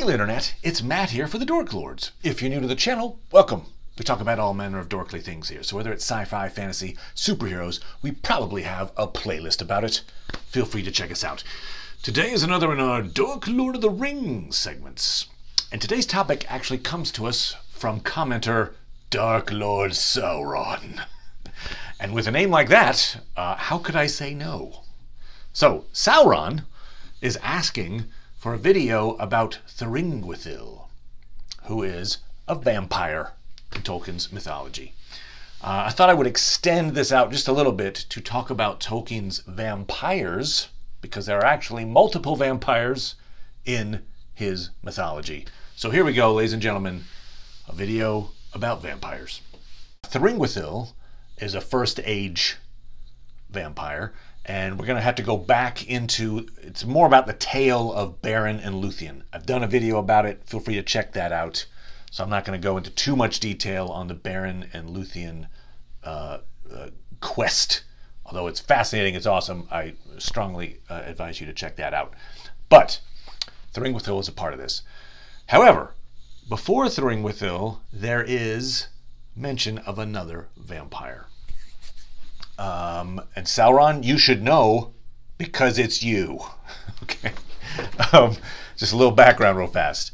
Hail Internet, it's Matt here for the Dork Lords. If you're new to the channel, welcome. We talk about all manner of dorkly things here, so whether it's sci-fi, fantasy, superheroes, we probably have a playlist about it. Feel free to check us out. Today is another in our Dork Lord of the Rings segments. And today's topic actually comes to us from commenter Dark Lord Sauron. And with a name like that, how could I say no? So, Sauron is asking for a video about Thuringwethil, who is a vampire in Tolkien's mythology. I thought I would extend this out just a little bit to talk about Tolkien's vampires, because there are actually multiple vampires in his mythology. So here we go, ladies and gentlemen, a video about vampires. Thuringwethil is a First Age vampire, and we're going to have to go back into, it's more about the tale of Beren and Luthien. I've done a video about it, feel free to check that out. So I'm not going to go into too much detail on the Beren and Luthien quest. Although it's fascinating, it's awesome, I strongly advise you to check that out. But Thuringwethil is a part of this. However, before Thuringwethil, there is mention of another vampire. And Sauron, you should know because it's you. Okay. Just a little background real fast.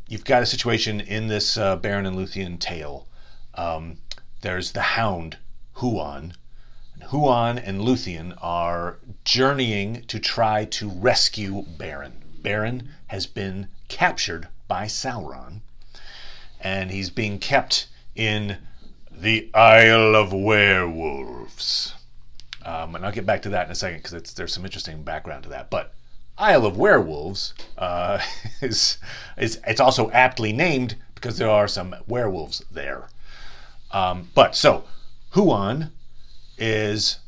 You've got a situation in this Beren and Luthien tale. There's the hound, Huan. Huan and Luthien are journeying to try to rescue Beren. Beren has been captured by Sauron, and he's being kept in the Isle of Werewolves. And I'll get back to that in a second because there's some interesting background to that. But Isle of Werewolves it's also aptly named because there are some werewolves there. So Huan is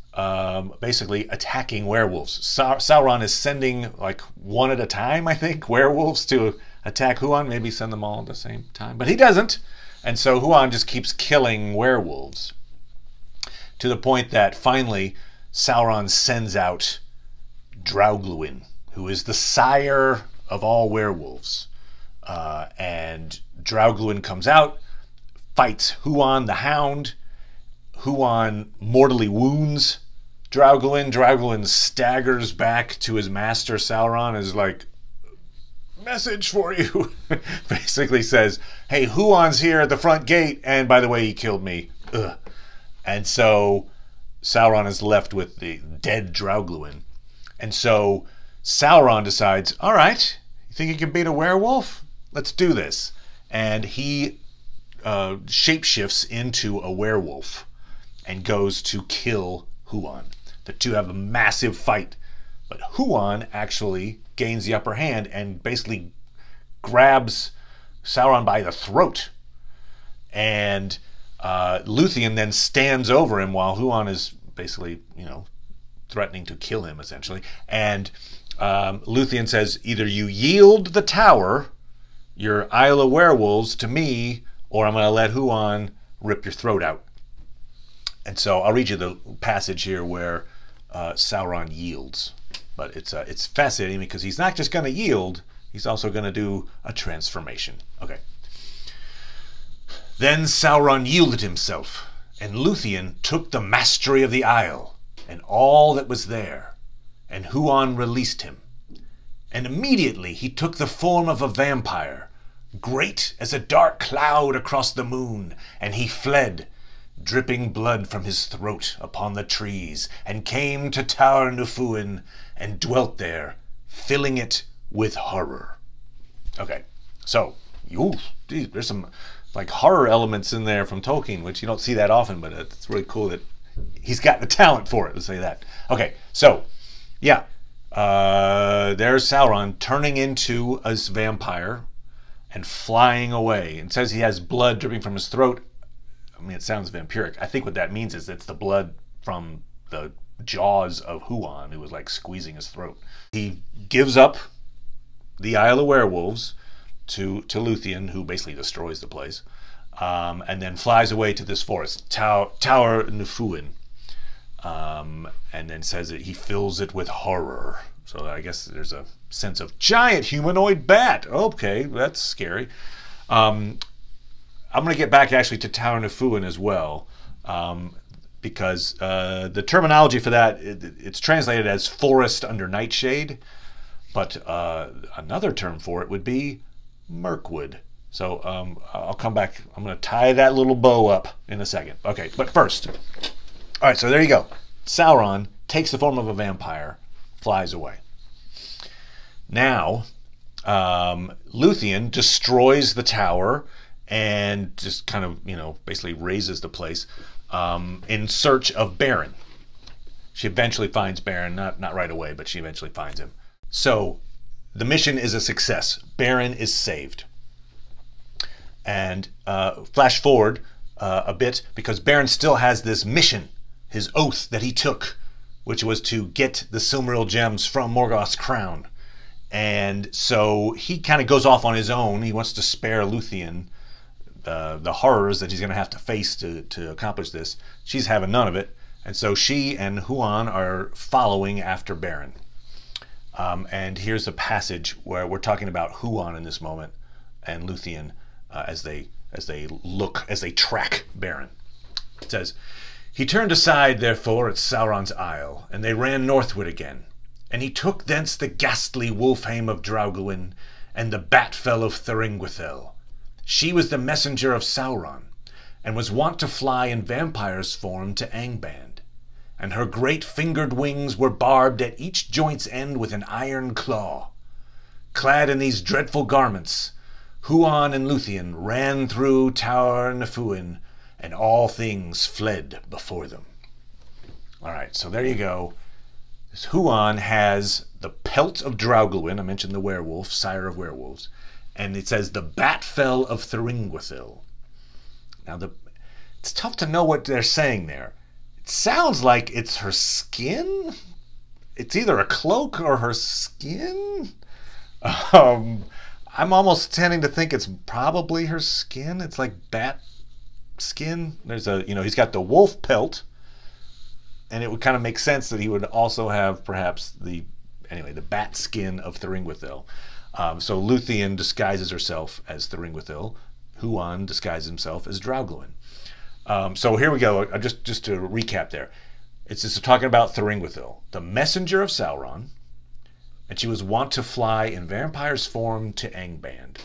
basically attacking werewolves. Sauron is sending like one at a time, I think, werewolves to attack Huan. Maybe send them all at the same time, but he doesn't. And so Huan just keeps killing werewolves to the point that finally Sauron sends out Draugluin, who is the sire of all werewolves. And Draugluin comes out, fights Huan the hound. Huan mortally wounds Draugluin. Draugluin staggers back to his master Sauron, is like, message for you. Basically says, hey, Huan's here at the front gate, and by the way, he killed me. Ugh. And so Sauron is left with the dead Draugluin. And so Sauron decides, all right, you think you can beat a werewolf? Let's do this. And he shapeshifts into a werewolf and goes to kill Huan. The two have a massive fight, but Huan actually gains the upper hand and basically grabs Sauron by the throat. And Luthien then stands over him while Huan is basically, threatening to kill him, essentially. And Luthien says, either you yield the tower, your Isle of Werewolves, to me, or I'm going to let Huan rip your throat out. And so I'll read you the passage here where Sauron yields. But it's fascinating because he's not just going to yield, he's also going to do a transformation. Okay. Then Sauron yielded himself, and Luthien took the mastery of the isle and all that was there, and Huan released him. And immediately he took the form of a vampire, great as a dark cloud across the moon, and he fled, dripping blood from his throat upon the trees, and came to Taur Nufuin, and dwelt there, filling it with horror. Okay, so, there's some like horror elements in there from Tolkien, which you don't see that often, but it's really cool that he's got the talent for it, let's say that. Okay, so, yeah, there's Sauron turning into a vampire and flying away. It says he has blood dripping from his throat. I mean, it sounds vampiric. I think what that means is it's the blood from the jaws of Huan, who was like squeezing his throat. He gives up the Isle of Werewolves to Luthien, who basically destroys the place, and then flies away to this forest, Taur Nufuin, and then says that he fills it with horror. So I guess there's a sense of giant humanoid bat. Okay, that's scary. I'm going to get back actually to Tower Nefuin as well, because the terminology for that, it's translated as forest under nightshade, but another term for it would be Mirkwood. So I'll come back. I'm going to tie that little bow up in a second. Okay, but first, all right, so there you go. Sauron takes the form of a vampire, flies away. Now, Luthien destroys the tower and just kind of, basically razes the place in search of Beren. She eventually finds Beren, not right away, but she eventually finds him. So the mission is a success. Beren is saved. And flash forward a bit, because Beren still has this mission, his oath that he took, which was to get the Silmaril gems from Morgoth's crown. And so he kind of goes off on his own. He wants to spare Luthien the horrors that he's going to have to face to accomplish this. She's having none of it. And so she and Huan are following after Beren. And here's a passage where we're talking about Huan in this moment and Luthien as they track Beren. It says, "He turned aside, therefore, at Sauron's isle, and they ran northward again. And he took thence the ghastly Wulfheim of Draugluin, and the Batfell of Thuringwethil. She was the messenger of Sauron, and was wont to fly in vampire's form to Angband. And her great fingered wings were barbed at each joint's end with an iron claw. Clad in these dreadful garments, Huan and Luthien ran through Tower Nefuin, and all things fled before them." All right, so there you go. This Huan has the pelt of Draugluin. I mentioned the werewolf, sire of werewolves. And it says the Batfell of Thuringwethil. Now, it's tough to know what they're saying there. It sounds like it's her skin. It's either a cloak or her skin. I'm almost tending to think it's probably her skin. It's like bat skin. There's he's got the wolf pelt, and it would kind of make sense that he would also have perhaps the bat skin of Thuringwethil. So Luthien disguises herself as Thuringwethil. Huan disguises himself as Draugluin. So here we go. Just to recap there. It's just talking about Thuringwethil, the messenger of Sauron, and she was wont to fly in vampire's form to Angband.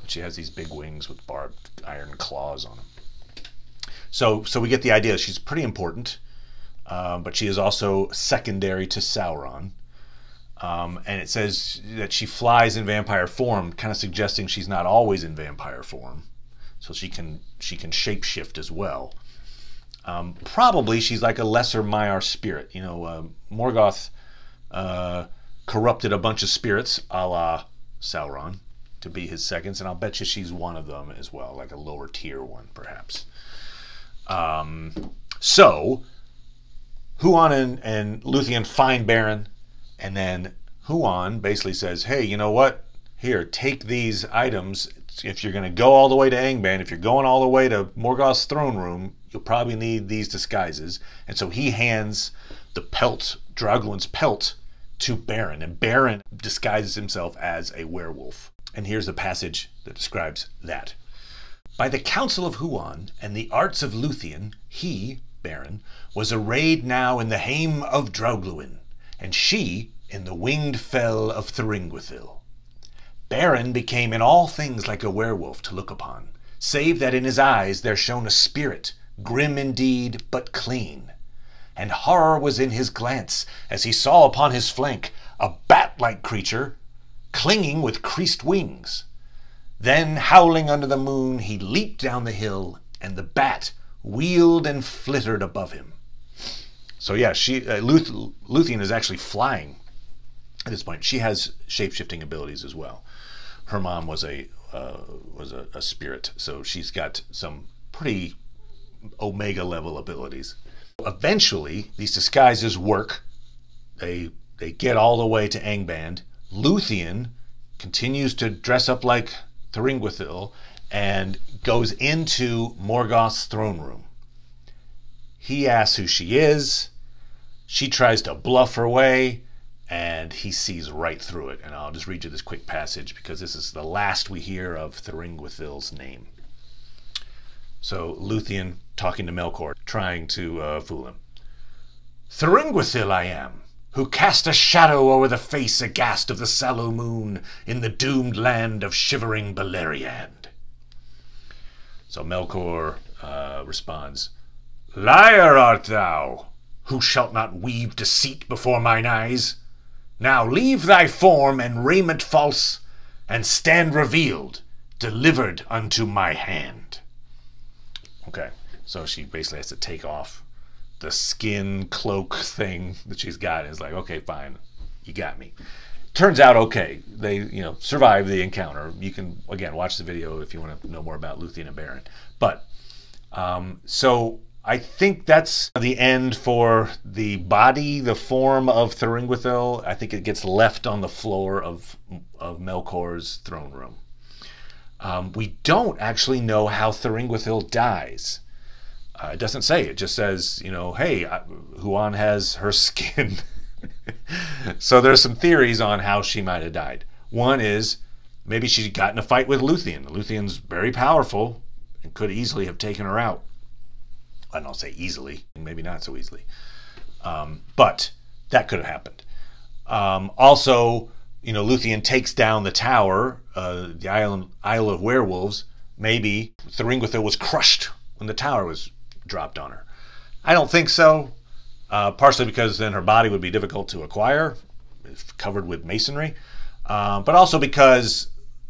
She has these big wings with barbed iron claws on them. So we get the idea. She's pretty important, but she is also secondary to Sauron. And it says that she flies in vampire form, kind of suggesting she's not always in vampire form. So she can shapeshift as well. Probably she's like a lesser Maiar spirit. Morgoth corrupted a bunch of spirits, a la Sauron, to be his seconds, and I'll bet you she's one of them as well, like a lower tier one, perhaps. So Huan and Luthien find Beren, and then Huan basically says, "Hey, you know what? Here, take these items. If you're going to go all the way to Angband, if you're going all the way to Morgoth's throne room, you'll probably need these disguises." And so he hands the pelt, Draugluin's pelt, to Beren, and Beren disguises himself as a werewolf. And here's the passage that describes that. "By the counsel of Huan and the arts of Luthien, he, Beren, was arrayed now in the hame of Draugluin, and she in the winged fell of Thuringwethil. Beren became in all things like a werewolf to look upon, save that in his eyes there shone a spirit, grim indeed, but clean. And horror was in his glance, as he saw upon his flank a bat-like creature, clinging with creased wings. Then, howling under the moon, he leaped down the hill, and the bat wheeled and flittered above him." So yeah, Luthien is actually flying at this point. She has shape-shifting abilities as well. Her mom was a spirit, so she's got some pretty Omega level abilities. Eventually, these disguises work. They get all the way to Angband. Luthien continues to dress up like Thuringwethil and goes into Morgoth's throne room. He asks who she is. She tries to bluff her way. and he sees right through it. And I'll just read you this quick passage because this is the last we hear of Thuringwethil's name. So Luthien talking to Melkor, trying to fool him. Thuringwethil I am, who cast a shadow over the face aghast of the sallow moon in the doomed land of shivering Beleriand. So Melkor responds, Liar art thou, who shalt not weave deceit before mine eyes. Now leave thy form and raiment false, and stand revealed, delivered unto my hand. Okay, so she basically has to take off the skin cloak thing that she's got. It's like, okay, fine, you got me. Turns out okay. They, survive the encounter. You can, again, watch the video if you want to know more about Luthien and Beren. But, so I think that's the end for the body, the form of Thuringwethil. I think it gets left on the floor of Melkor's throne room. We don't actually know how Thuringwethil dies. It doesn't say. It just says, hey, Huan has her skin. So there's some theories on how she might have died. One is maybe she got in a fight with Luthien. Luthien's very powerful and could easily have taken her out. I don't say easily, maybe not so easily. But that could have happened. Also, Luthien takes down the tower, the Isle of Werewolves. Maybe Thuringwethil was crushed when the tower was dropped on her. I don't think so, partially because then her body would be difficult to acquire, it's covered with masonry, but also because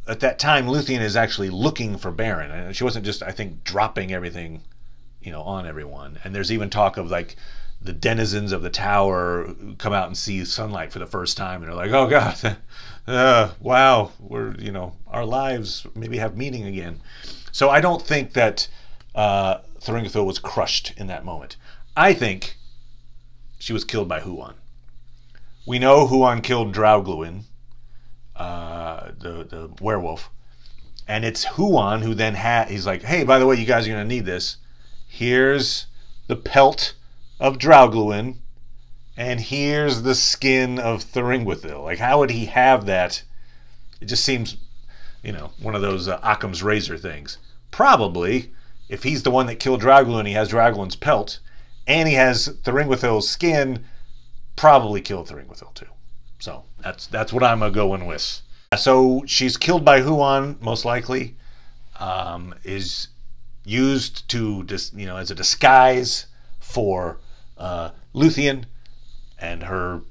at that time Luthien is actually looking for Beren, and she wasn't just, I think, dropping everything, on everyone. And there's even talk of like the denizens of the tower come out and see sunlight for the first time, and they're like, oh God, wow, we're, our lives maybe have meaning again. So I don't think that Thuringwethil was crushed in that moment. I think she was killed by Huan. We know Huan killed Draugluin, the werewolf, and it's Huan who then he's like, hey, by the way, you guys are going to need this. Here's the pelt of Draugluin, and here's the skin of Thuringwethil. Like, how would he have that? It just seems, one of those Occam's razor things. Probably, if he's the one that killed Draugluin, he has Draugluin's pelt, and he has Thuringwethil's skin, probably killed Thuringwethil too. So that's what I'm going with. So she's killed by Huan, most likely, is used to as a disguise for Luthien, and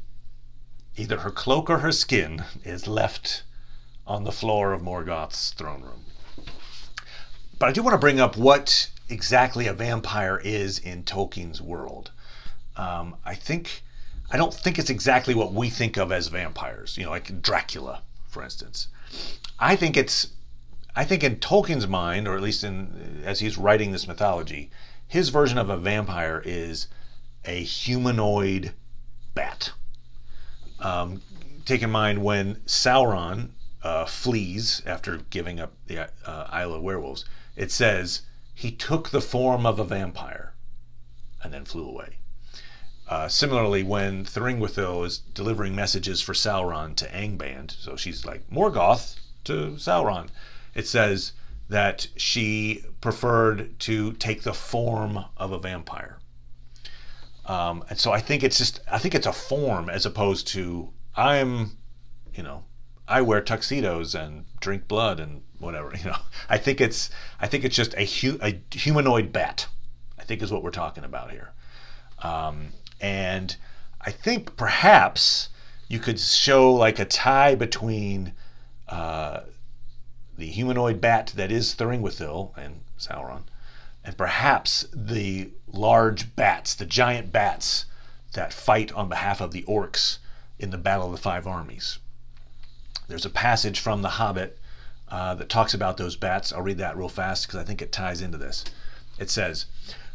either her cloak or her skin is left on the floor of Morgoth's throne room. But I do want to bring up what exactly a vampire is in Tolkien's world. I don't think it's exactly what we think of as vampires, like Dracula, for instance. I think in Tolkien's mind, or at least as he's writing this mythology, his version of a vampire is a humanoid bat. Take in mind when Sauron flees after giving up the Isle of Werewolves, it says he took the form of a vampire and then flew away. Similarly, when Thuringwethil is delivering messages for Sauron to Angband, so she's like Morgoth to Sauron, it says that she preferred to take the form of a vampire. And so I think it's a form as opposed to I wear tuxedos and drink blood and whatever. I think it's just a humanoid bat, I think is what we're talking about here. And I think perhaps you could show like a tie between the humanoid bat that is Thuringwethil and Sauron, and perhaps the large bats, the giant bats that fight on behalf of the orcs in the Battle of the Five Armies. There's a passage from The Hobbit that talks about those bats. I'll read that real fast because I think it ties into this. It says,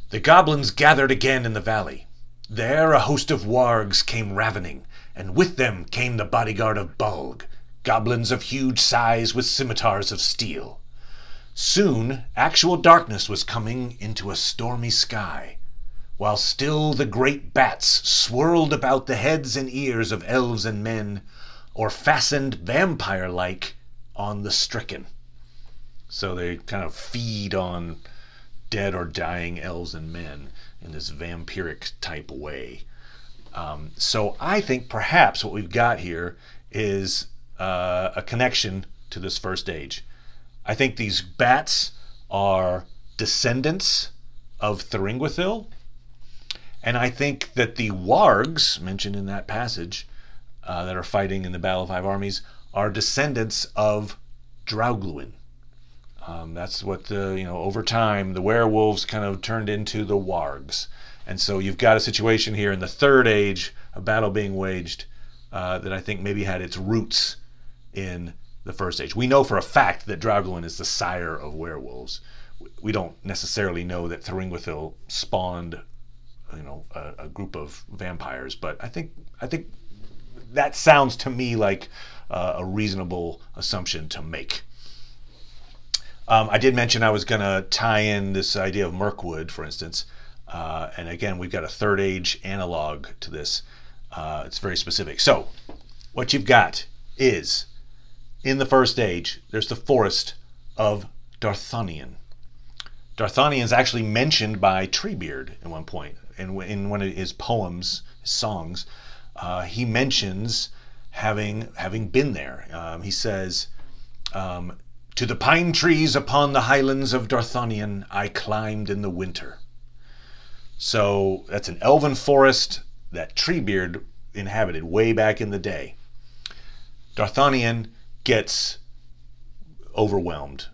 "The goblins gathered again in the valley. There a host of wargs came ravening, and with them came the bodyguard of Bulg, goblins of huge size with scimitars of steel. Soon actual darkness was coming into a stormy sky. while still the great bats swirled about the heads and ears of elves and men, or fastened vampire-like on the stricken. So they kind of feed on dead or dying elves and men in this vampiric type way. So I think perhaps what we've got here is a connection to this first age. I think these bats are descendants of Thuringwethil, and I think that the wargs mentioned in that passage that are fighting in the Battle of Five Armies are descendants of Draugluin. That's what over time the werewolves kind of turned into the wargs. And so you've got a situation here in the third age, a battle being waged that I think maybe had its roots in the first age. We know for a fact that Draugluin is the sire of werewolves. We don't necessarily know that Thuringwethil spawned, a group of vampires, but I think that sounds to me like a reasonable assumption to make. I did mention I was going to tie in this idea of Mirkwood, for instance. And again, we've got a third age analog to this. It's very specific. So what you've got is, in the first age, there's the Forest of Darthon Ian. Darthon Ian is actually mentioned by Treebeard at one point. In one of his poems, his songs, he mentions having been there. He says, "To the pine trees upon the highlands of Darthon Ian I climbed in the winter." So that's an elven forest that Treebeard inhabited way back in the day. Darthon Ian gets overwhelmed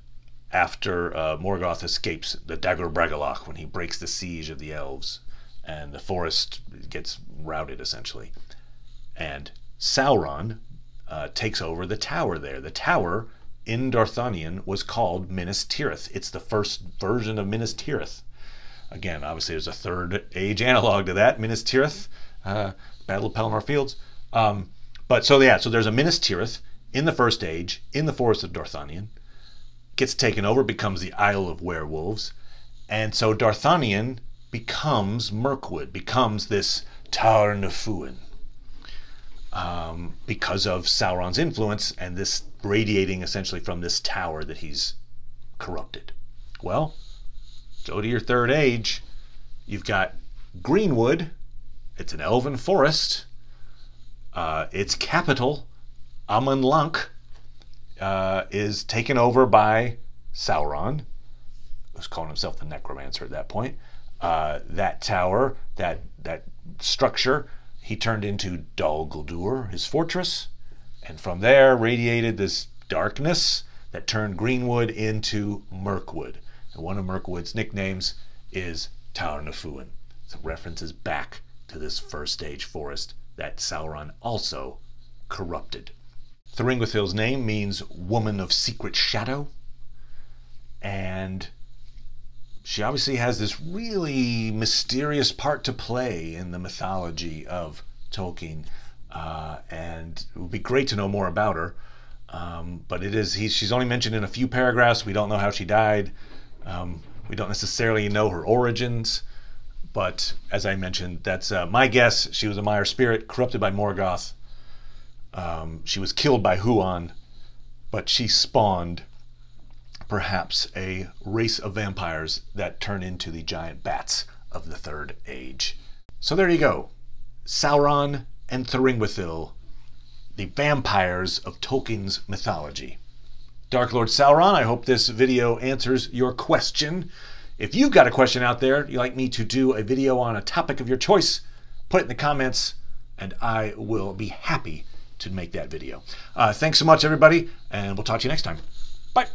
after Morgoth escapes the Dagor Bragollach, when he breaks the siege of the elves, and the forest gets routed essentially. And Sauron takes over the tower there. The tower in Darthon Ian was called Minas Tirith. It's the first version of Minas Tirith. Again, obviously there's a third age analog to that, Minas Tirith, Battle of Pelennor Fields. So there's a Minas Tirith in the first age, in the Forest of Darthon Ian, gets taken over, becomes the Isle of Werewolves, and so Darthon Ian becomes Mirkwood, becomes this Tar Nefuin, because of Sauron's influence and this radiating essentially from this tower that he's corrupted. Well, go to your third age, you've got Greenwood. It's an elven forest. Its capital, Amon Lanc, is taken over by Sauron, who's calling himself the Necromancer at that point. That tower, that structure, he turned into Dol Guldur, his fortress, and from there radiated this darkness that turned Greenwood into Mirkwood. And one of Mirkwood's nicknames is Tar Nefuin. So references back to this first stage forest that Sauron also corrupted. Thuringwethil's name means woman of secret shadow, and she obviously has this really mysterious part to play in the mythology of Tolkien, and it would be great to know more about her. But she's only mentioned in a few paragraphs. We don't know how she died. We don't necessarily know her origins, but as I mentioned, that's my guess. She was a Mire spirit, corrupted by Morgoth. She was killed by Huan, but she spawned perhaps a race of vampires that turn into the giant bats of the Third Age. So there you go. Sauron and Thuringwethil, the vampires of Tolkien's mythology. Dark Lord Sauron, I hope this video answers your question. If you've got a question out there you'd like me to do a video on a topic of your choice, put it in the comments and I will be happy to make that video. Thanks so much, everybody, and we'll talk to you next time. Bye.